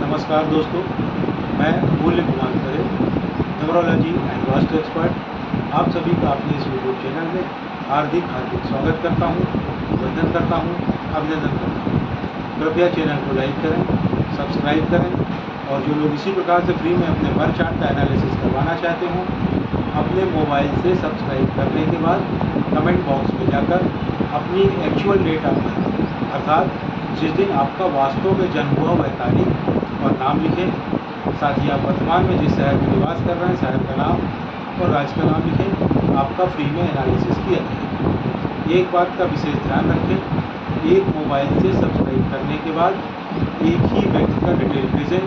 नमस्कार दोस्तों, मैं मूल्य Kumar Khare, numerology and vastu expert, आप सभी का अपने इस यूट्यूब चैनल में हार्दिक स्वागत करता हूं, वंदन करता हूं, अभिनंदन करता हूं। कृपया चैनल को लाइक करें, सब्सक्राइब करें और जो लोग इसी प्रकार से फ्री में अपने बर्थ चार्ट का एनालिसिस करवाना चाहते हों, अपने मोबाइल से सब्सक्राइब करने के बाद कमेंट बॉक्स में जाकर अपनी एक्चुअल डेट ऑफ बर्थ अर्थात जिस दिन आपका वास्तव में जन्म हुआ वह तारीख और नाम लिखें। साथ ही आप वर्तमान में जिस शहर में निवास कर रहे हैं शहर का नाम और राज्य का नाम लिखें। आपका फ्री में एनालिसिस किया जाए। एक बात का विशेष ध्यान रखें, एक मोबाइल से सब्सक्राइब करने के बाद एक ही व्यक्ति का डिटेल भेजें।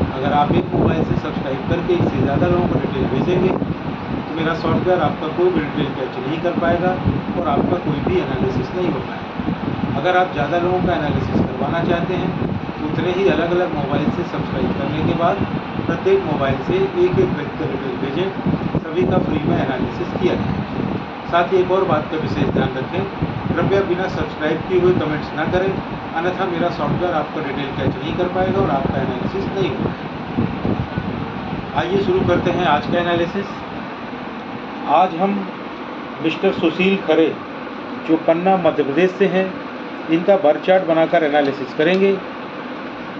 अगर आप एक मोबाइल से सब्सक्राइब करके एक से ज़्यादा लोगों को डिटेल भेजेंगे तो मेरा सॉफ्टवेयर आपका कोई भी डिटेल कैच नहीं कर पाएगा और आपका कोई भी एनालिसिस नहीं हो पाएगा। अगर आप ज़्यादा लोगों का एनालिसिस करवाना चाहते हैं तो उतने ही अलग अलग मोबाइल से सब्सक्राइब करने के बाद प्रत्येक मोबाइल से एक एक व्यक्ति का डिटेल भेजें। सभी का फ्री में एनालिसिस किया जाए। साथ ही एक और बात का विशेष ध्यान रखें, कृपया बिना सब्सक्राइब किए हुए कमेंट्स ना करें, अन्यथा मेरा सॉफ्टवेयर आपका डिटेल कैच नहीं कर पाएगा और आपका एनालिसिस नहीं हो पाएगा। आइए शुरू करते हैं आज का एनालिसिस। आज हम मिस्टर सुशील खरे जो पन्ना मध्य प्रदेश से हैं, इनका बर्थ चार्ट बनाकर एनालिसिस करेंगे।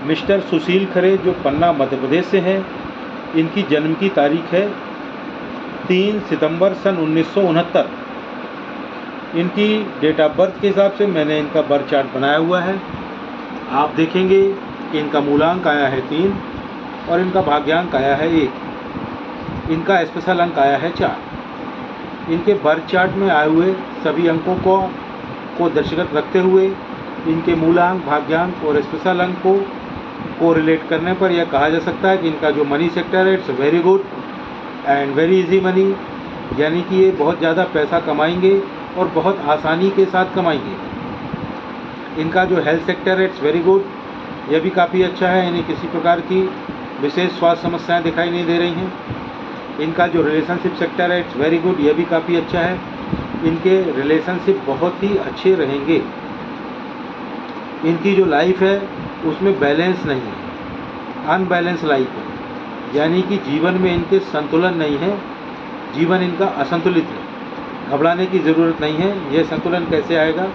मिस्टर सुशील खरे जो पन्ना मध्य प्रदेश से हैं, इनकी जन्म की तारीख है 3 सितंबर सन 1969। इनकी डेट ऑफ बर्थ के हिसाब से मैंने इनका बर्थ चार्ट बनाया हुआ है। आप देखेंगे कि इनका मूलांक आया है 3 और इनका भाग्यांक आया है 1। इनका स्पेशल अंक आया है 4। इनके बर्थ चार्ट में आए हुए सभी अंकों को दृष्टिगत रखते हुए इनके मूलांक, भाग्यांक और स्पेशल अंक को रिलेट करने पर यह कहा जा सकता है कि इनका जो मनी सेक्टर है it's very good and very easy money, यानी कि ये बहुत ज़्यादा पैसा कमाएंगे और बहुत आसानी के साथ कमाएंगे। इनका जो हेल्थ सेक्टर है इट्स वेरी गुड, यह भी काफ़ी अच्छा है, इन्हें किसी प्रकार की विशेष स्वास्थ्य समस्याएं दिखाई नहीं दे रही हैं। इनका जो रिलेशनशिप सेक्टर है इट्स वेरी गुड, यह भी काफ़ी अच्छा है, इनके रिलेशनशिप बहुत ही अच्छे रहेंगे। इनकी जो लाइफ है उसमें बैलेंस नहीं है, अनबैलेंस लाइफ है, यानी कि जीवन में इनके संतुलन नहीं है, जीवन इनका असंतुलित है। घबराने की ज़रूरत नहीं है। यह संतुलन कैसे आएगा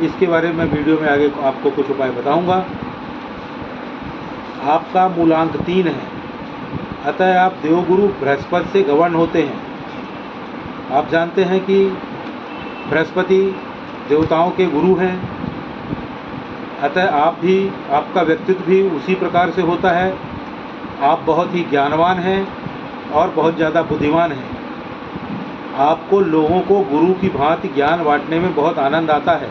इसके बारे में वीडियो में आगे आपको कुछ उपाय बताऊंगा। आपका मूलांक 3 है, अतः आप देवगुरु बृहस्पति से गवर्न होते हैं। आप जानते हैं कि बृहस्पति देवताओं के गुरु हैं, अतः आपका व्यक्तित्व भी उसी प्रकार से होता है। आप बहुत ही ज्ञानवान हैं और बहुत ज़्यादा बुद्धिमान हैं। आपको लोगों को गुरु की भांति ज्ञान बांटने में बहुत आनंद आता है।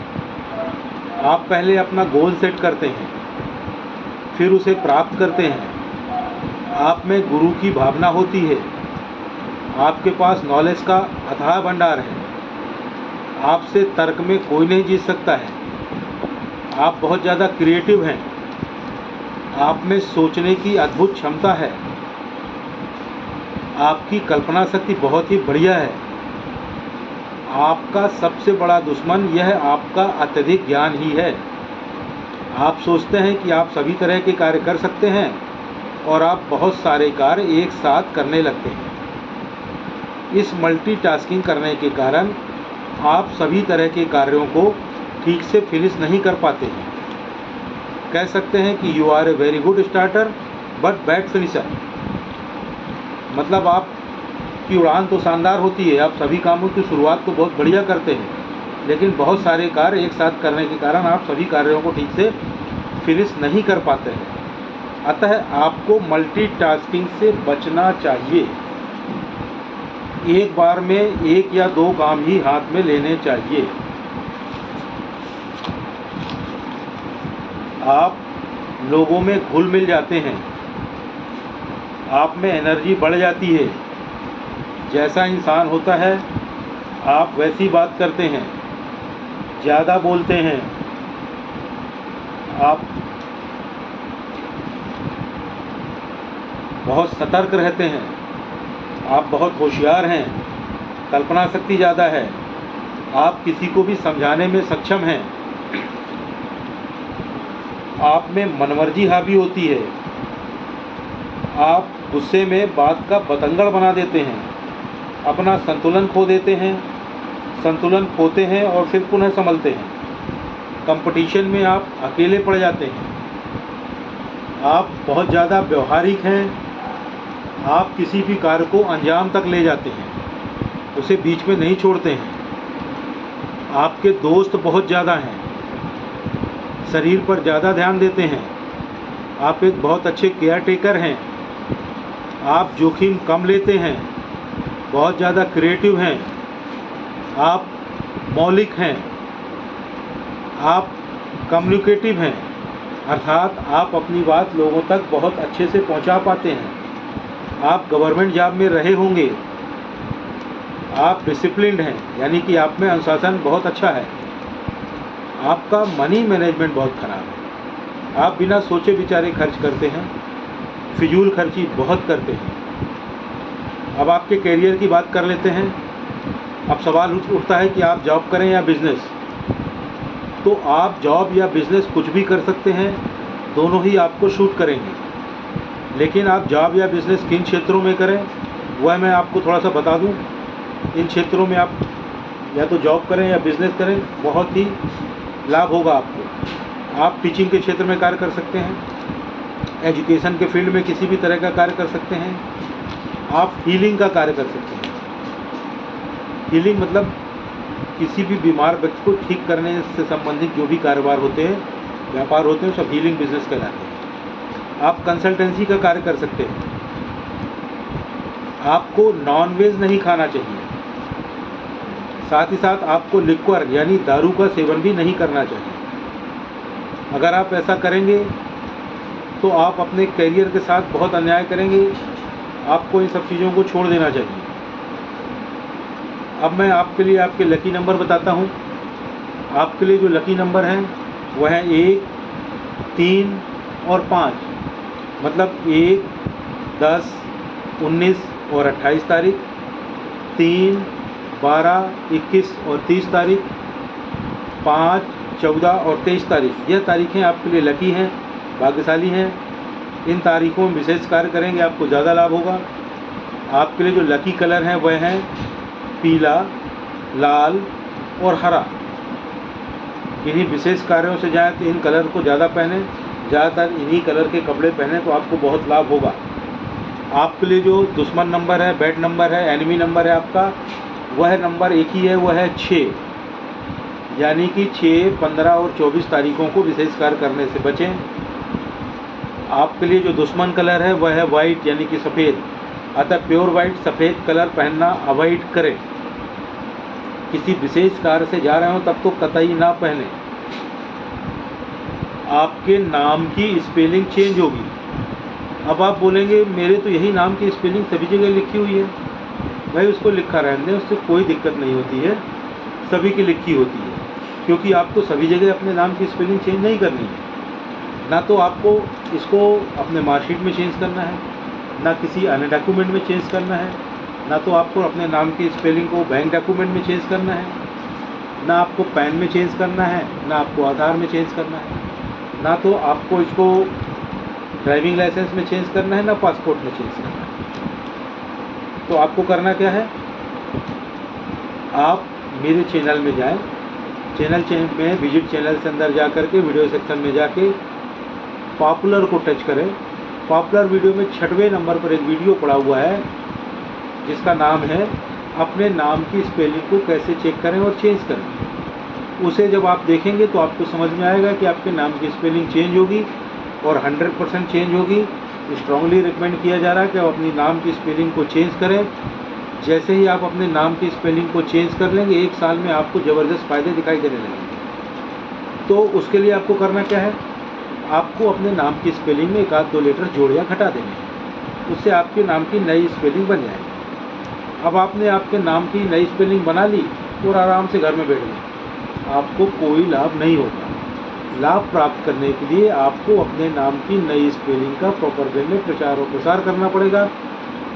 आप पहले अपना गोल सेट करते हैं, फिर उसे प्राप्त करते हैं। आप में गुरु की भावना होती है। आपके पास नॉलेज का अथाह भंडार है। आपसे तर्क में कोई नहीं जीत सकता है। आप बहुत ज़्यादा क्रिएटिव हैं। आप में सोचने की अद्भुत क्षमता है। आपकी कल्पना शक्ति बहुत ही बढ़िया है। आपका सबसे बड़ा दुश्मन यह आपका अत्यधिक ज्ञान ही है। आप सोचते हैं कि आप सभी तरह के कार्य कर सकते हैं और आप बहुत सारे कार्य एक साथ करने लगते हैं। इस मल्टीटास्किंग करने के कारण आप सभी तरह के कार्यों को ठीक से फिनिश नहीं कर पाते हैं। कह सकते हैं कि you are a very good starter but bad finisher. मतलब आपकी उड़ान तो शानदार होती है, आप सभी कामों की शुरुआत तो बहुत बढ़िया करते हैं, लेकिन बहुत सारे कार्य एक साथ करने के कारण आप सभी कार्यों को ठीक से फिनिश नहीं कर पाते हैं। अतः आपको मल्टीटास्किंग से बचना चाहिए। एक बार में 1 या 2 काम ही हाथ में लेने चाहिए। आप लोगों में घुल मिल जाते हैं। आप में एनर्जी बढ़ जाती है। जैसा इंसान होता है आप वैसी बात करते हैं, ज़्यादा बोलते हैं। आप बहुत सतर्क रहते हैं। आप बहुत होशियार हैं। कल्पना शक्ति ज़्यादा है। आप किसी को भी समझाने में सक्षम हैं। आप में मनमर्जी हावी होती है। आप गुस्से में बात का बतंगड़ बना देते हैं, अपना संतुलन खो देते हैं, संतुलन खोते हैं और फिर पुनः संभलते हैं। कंपटीशन में आप अकेले पड़ जाते हैं। आप बहुत ज़्यादा व्यवहारिक हैं। आप किसी भी कार्य को अंजाम तक ले जाते हैं, उसे बीच में नहीं छोड़ते हैं। आपके दोस्त बहुत ज़्यादा हैं, शरीर पर ज़्यादा ध्यान देते हैं। आप एक बहुत अच्छे केयर टेकर हैं। आप जोखिम कम लेते हैं, बहुत ज़्यादा क्रिएटिव हैं। आप मौलिक हैं, आप कम्युनिकेटिव हैं, अर्थात आप अपनी बात लोगों तक बहुत अच्छे से पहुंचा पाते हैं। आप गवर्नमेंट जॉब में रहे होंगे। आप डिसिप्लिन्ड हैं, यानी कि आप में अनुशासन बहुत अच्छा है। आपका मनी मैनेजमेंट बहुत ख़राब है। आप बिना सोचे विचारे खर्च करते हैं, फिजूल खर्ची बहुत करते हैं। अब आपके कैरियर की बात कर लेते हैं। अब सवाल उठता है कि आप जॉब करें या बिज़नेस। तो आप जॉब या बिज़नेस कुछ भी कर सकते हैं, दोनों ही आपको शूट करेंगे। लेकिन आप जॉब या बिज़नेस किन क्षेत्रों में करें वह मैं आपको थोड़ा सा बता दूं। इन क्षेत्रों में आप या तो जॉब करें या बिज़नेस करें, बहुत ही लाभ होगा आपको। आप टीचिंग के क्षेत्र में कार्य कर सकते हैं, एजुकेशन के फील्ड में किसी भी तरह का कार्य कर सकते हैं। आप हीलिंग का कार्य कर सकते हैं। हीलिंग मतलब किसी भी बीमार व्यक्ति को ठीक करने से संबंधित जो भी कारोबार होते हैं, व्यापार होते हैं, सब हीलिंग बिजनेस कहलाते हैं। आप कंसल्टेंसी का कार्य कर सकते हैं। आपको नॉनवेज नहीं खाना चाहिए। साथ ही साथ आपको लिक्वर यानी दारू का सेवन भी नहीं करना चाहिए। अगर आप ऐसा करेंगे तो आप अपने करियर के साथ बहुत अन्याय करेंगे। आपको इन सब चीज़ों को छोड़ देना चाहिए। अब मैं आपके लिए आपके लकी नंबर बताता हूँ। आपके लिए जो लकी नंबर हैं वह है 1, 3 और 5। मतलब 1, 10, 19 और 28 तारीख, 3, 12, 21 और 30 तारीख, 5, 14 और 23 तारीख। यह तारीखें आपके लिए लकी हैं, भाग्यशाली हैं। इन तारीखों में विशेष कार्य करेंगे, आपको ज़्यादा लाभ होगा। आपके लिए जो लकी कलर हैं वह हैं पीला, लाल और हरा। इन्हीं विशेष कार्यों से जाएं तो इन कलर को ज़्यादा पहने, ज़्यादातर इन्हीं कलर के कपड़े पहने तो आपको बहुत लाभ होगा। आपके लिए जो दुश्मन नंबर है, बैड नंबर है, एनिमी नंबर है आपका, वह नंबर एक ही है, वह है 6। यानी कि 6, 15 और 24 तारीखों को विशेष कार्य करने से बचें। आपके लिए जो दुश्मन कलर है वह है वाइट यानी कि सफ़ेद। अतः प्योर वाइट सफ़ेद कलर पहनना अवॉइड करें। किसी विशेष कार्य से जा रहे हो तब तो कतई ना पहने। आपके नाम की स्पेलिंग चेंज होगी। अब आप बोलेंगे मेरे तो यही नाम की स्पेलिंग सभी जगह लिखी हुई है। भाई उसको लिखा रहने दें, उससे कोई दिक्कत नहीं होती है। सभी की लिखी होती है, क्योंकि आपको सभी जगह अपने नाम की स्पेलिंग चेंज नहीं करनी है। ना तो आपको इसको अपने मार्कशीट में चेंज करना है, ना किसी अन्य डॉक्यूमेंट में चेंज करना है, ना तो आपको अपने नाम की स्पेलिंग को बैंक डॉक्यूमेंट में चेंज करना है, ना आपको पैन में चेंज करना है, ना आपको आधार में चेंज करना है, ना तो आपको इसको ड्राइविंग लाइसेंस में चेंज करना है, ना पासपोर्ट में चेंज करना है। तो आपको करना क्या है, आप मेरे चैनल में जाएं, चैनल में विजिट चैनल से अंदर जा कर के वीडियो सेक्शन में जाके पॉपुलर को टच करें। पॉपुलर वीडियो में 6वें नंबर पर एक वीडियो पड़ा हुआ है जिसका नाम है अपने नाम की स्पेलिंग को कैसे चेक करें और चेंज करें। उसे जब आप देखेंगे तो आपको समझ में आएगा कि आपके नाम की स्पेलिंग चेंज होगी और 100% चेंज होगी। स्ट्रांगली रिकमेंड किया जा रहा है कि आप अपनी नाम की स्पेलिंग को चेंज करें। जैसे ही आप अपने नाम की स्पेलिंग को चेंज कर लेंगे, 1 साल में आपको ज़बरदस्त फ़ायदे दिखाई देने लगेंगे। तो उसके लिए आपको करना क्या है, आपको अपने नाम की स्पेलिंग में 1-2 लेटर जोड़ या घटा देने हैं। उससे आपके नाम की नई स्पेलिंग बन जाएगी। अब आपने आपके नाम की नई स्पेलिंग बना ली और आराम से घर में बैठ गए, आपको कोई लाभ नहीं होगा। लाभ प्राप्त करने के लिए आपको अपने नाम की नई स्पेलिंग का प्रॉपर वे में प्रचार और प्रसार करना पड़ेगा,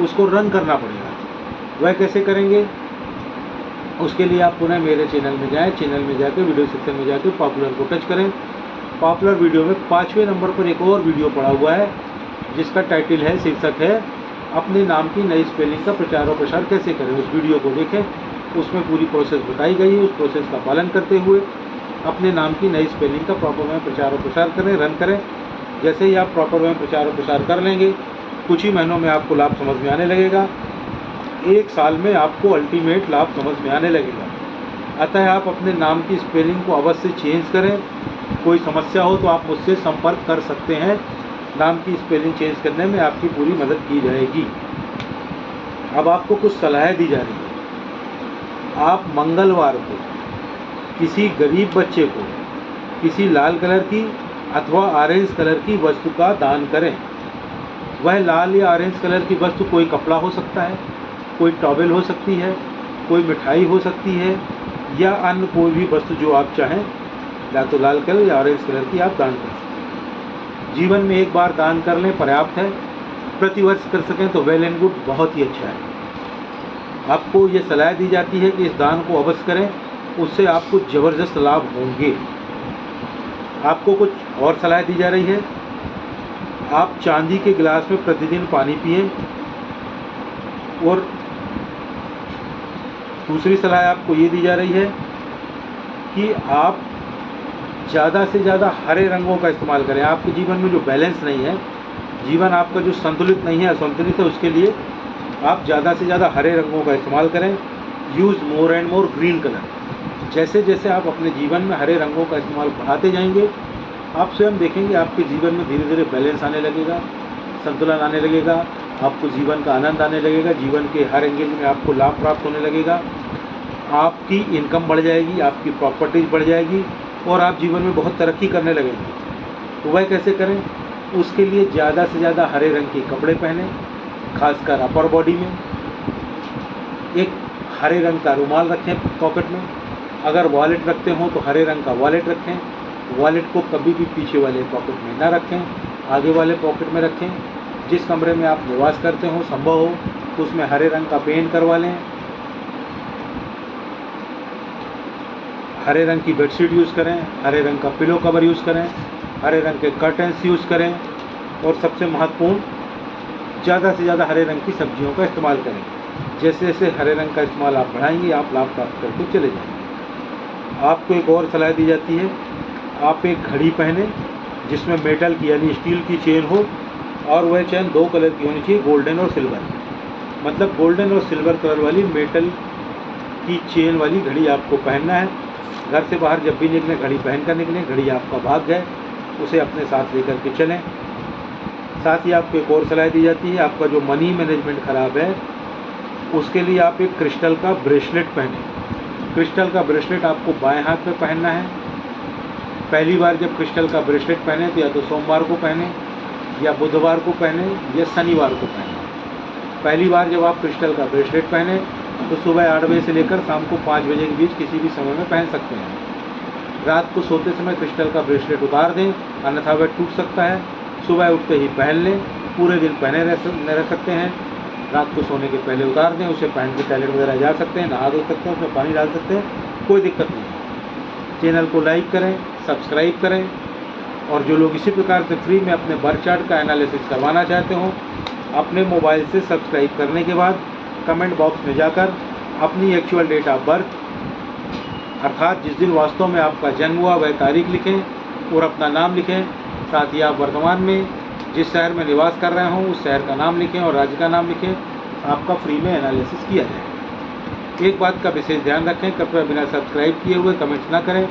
उसको रन करना पड़ेगा। वह कैसे करेंगे, उसके लिए आप पुनः मेरे चैनल में जाएं, चैनल में जाकर वीडियो सेक्शन में जाकर पॉपुलर को टच करें। पॉपुलर वीडियो में 5वें नंबर पर एक और वीडियो पड़ा हुआ है जिसका टाइटल है, शीर्षक है, अपने नाम की नई स्पेलिंग का प्रचार और प्रसार कैसे करें। उस वीडियो को देखें, उसमें पूरी प्रोसेस बताई गई है। उस प्रोसेस का पालन करते हुए अपने नाम की नई स्पेलिंग का प्रॉपर वे में प्रचार और प्रसार करें, रन करें। जैसे ही आप प्रॉपर वे में प्रचार और प्रसार कर लेंगे, कुछ ही महीनों में आपको लाभ समझ में आने लगेगा। 1 साल में आपको अल्टीमेट लाभ समझ में आने लगेगा। अतः आप अपने नाम की स्पेलिंग को अवश्य चेंज करें। कोई समस्या हो तो आप मुझसे संपर्क कर सकते हैं। नाम की स्पेलिंग चेंज करने में आपकी पूरी मदद की जाएगी। अब आपको कुछ सलाह दी जा रही है। आप मंगलवार को किसी गरीब बच्चे को किसी लाल कलर की अथवा ऑरेंज कलर की वस्तु का दान करें। वह लाल या ऑरेंज कलर की वस्तु कोई कपड़ा हो सकता है, कोई टॉवेल हो सकती है, कोई मिठाई हो सकती है, या अन्य कोई भी वस्तु जो आप चाहें, या तो लाल कलर या ऑरेंज कलर की आप दान कर सकते हैं। जीवन में एक बार दान कर लें पर्याप्त है। प्रतिवर्ष कर सकें तो वेल एंड गुड, बहुत ही अच्छा है। आपको ये सलाह दी जाती है कि इस दान को अवश्य करें, उससे आपको ज़बरदस्त लाभ होंगे। आपको कुछ और सलाह दी जा रही है। आप चांदी के गिलास में प्रतिदिन पानी पिएं। और दूसरी सलाह आपको ये दी जा रही है कि आप ज़्यादा से ज़्यादा हरे रंगों का इस्तेमाल करें। आपके जीवन में जो बैलेंस नहीं है, जीवन आपका जो संतुलित नहीं है, असंतुलित है, उसके लिए आप ज़्यादा से ज़्यादा हरे रंगों का इस्तेमाल करें। Use more and more green colour. जैसे जैसे आप अपने जीवन में हरे रंगों का इस्तेमाल बढ़ाते जाएंगे, आप स्वयं देखेंगे आपके जीवन में धीरे धीरे बैलेंस आने लगेगा, संतुलन आने लगेगा, आपको जीवन का आनंद आने लगेगा, जीवन के हर एंगल में आपको लाभ प्राप्त होने लगेगा, आपकी इनकम बढ़ जाएगी, आपकी प्रॉपर्टीज बढ़ जाएगी और आप जीवन में बहुत तरक्की करने लगेंगे। तो वह कैसे करें? उसके लिए ज़्यादा से ज़्यादा हरे रंग के कपड़े पहने, खासकर अपर बॉडी में। एक हरे रंग का रुमाल रखें पॉकेट में। अगर वॉलेट रखते हो तो हरे रंग का वॉलेट रखें। वॉलेट को कभी भी पीछे वाले पॉकेट में ना रखें, आगे वाले पॉकेट में रखें। जिस कमरे में आप निवास करते हो, संभव हो तो उसमें हरे रंग का पेंट करवा लें। हरे रंग की बेडशीट यूज़ करें, हरे रंग का पिलो कवर यूज़ करें, हरे रंग के कर्टन्स यूज़ करें। और सबसे महत्वपूर्ण, ज़्यादा से ज़्यादा हरे रंग की सब्जियों का इस्तेमाल करें। जैसे जैसे हरे रंग का इस्तेमाल आप बढ़ाएंगे, आप लाभ प्राप्त करके चले जाएंगे। आपको एक और सलाह दी जाती है, आप एक घड़ी पहने जिसमें मेटल की यानी स्टील की चेन हो, और वह चेन 2 कलर की होनी चाहिए, गोल्डन और सिल्वर। मतलब गोल्डन और सिल्वर कलर वाली मेटल की चेन वाली घड़ी आपको पहनना है। घर से बाहर जब भी निकलें, घड़ी पहन कर निकलें। घड़ी आपका भाग्य है, उसे अपने साथ लेकर के चलें। साथ ही आपको एक और सलाह दी जाती है, आपका जो मनी मैनेजमेंट ख़राब है, उसके लिए आप एक क्रिस्टल का ब्रेसलेट पहनें। क्रिस्टल का ब्रेसलेट आपको बाएं हाथ में पहनना है। पहली बार जब क्रिस्टल का ब्रेसलेट पहने तो या तो सोमवार को पहने, या बुधवार को पहने, या शनिवार को पहने। पहली बार जब आप क्रिस्टल का ब्रेसलेट पहने तो सुबह 8 बजे से लेकर शाम को 5 बजे के बीच किसी भी समय में पहन सकते हैं। रात को सोते समय क्रिस्टल का ब्रेसलेट उतार दें, अन्यथा वह टूट सकता है। सुबह उठते ही पहन लें, पूरे दिन पहने रह सकते हैं। रात को सोने के पहले उतार दें, उसे पहन के टॉयलेट वगैरह जा सकते हैं, नहा धो सकते हैं, उसमें पानी डाल सकते हैं, कोई दिक्कत नहीं है। चैनल को लाइक करें, सब्सक्राइब करें। और जो लोग इसी प्रकार से फ्री में अपने बर्थ चार्ट का एनालिसिस करवाना चाहते हो, अपने मोबाइल से सब्सक्राइब करने के बाद कमेंट बॉक्स में जाकर अपनी एक्चुअल डेट ऑफ बर्थ, अर्थात जिस दिन वास्तव में आपका जन्म हुआ वह तारीख लिखें और अपना नाम लिखें। साथ ही आप वर्तमान में जिस शहर में निवास कर रहे हों उस शहर का नाम लिखें और राज्य का नाम लिखें। आपका फ्री में एनालिसिस किया जाएगा। एक बात का विशेष ध्यान रखें, कृपया बिना सब्सक्राइब किए हुए कमेंट्स ना करें,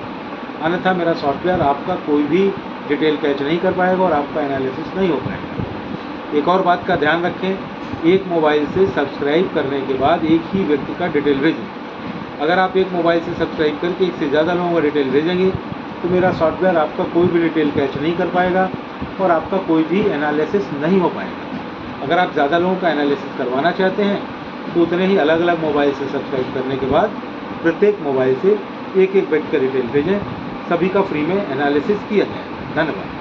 अन्यथा मेरा सॉफ्टवेयर आपका कोई भी डिटेल कैच नहीं कर पाएगा और आपका एनालिसिस नहीं हो पाएगा। एक और बात का ध्यान रखें, एक मोबाइल से सब्सक्राइब करने के बाद एक ही व्यक्ति का डिटेल भेजें। अगर आप एक मोबाइल से सब्सक्राइब करके एक से ज़्यादा लोगों का डिटेल भेजेंगे तो मेरा सॉफ्टवेयर आपका कोई भी डिटेल कैच नहीं कर पाएगा और आपका कोई भी एनालिसिस नहीं हो पाएगा। अगर आप ज़्यादा लोगों का एनालिसिस करवाना चाहते हैं तो उतने ही अलग अलग मोबाइल से सब्सक्राइब करने के बाद प्रत्येक मोबाइल से एक एक व्यक्ति का डिटेल भेजें। सभी का फ्री में एनालिसिस किया जाए। धन्यवाद।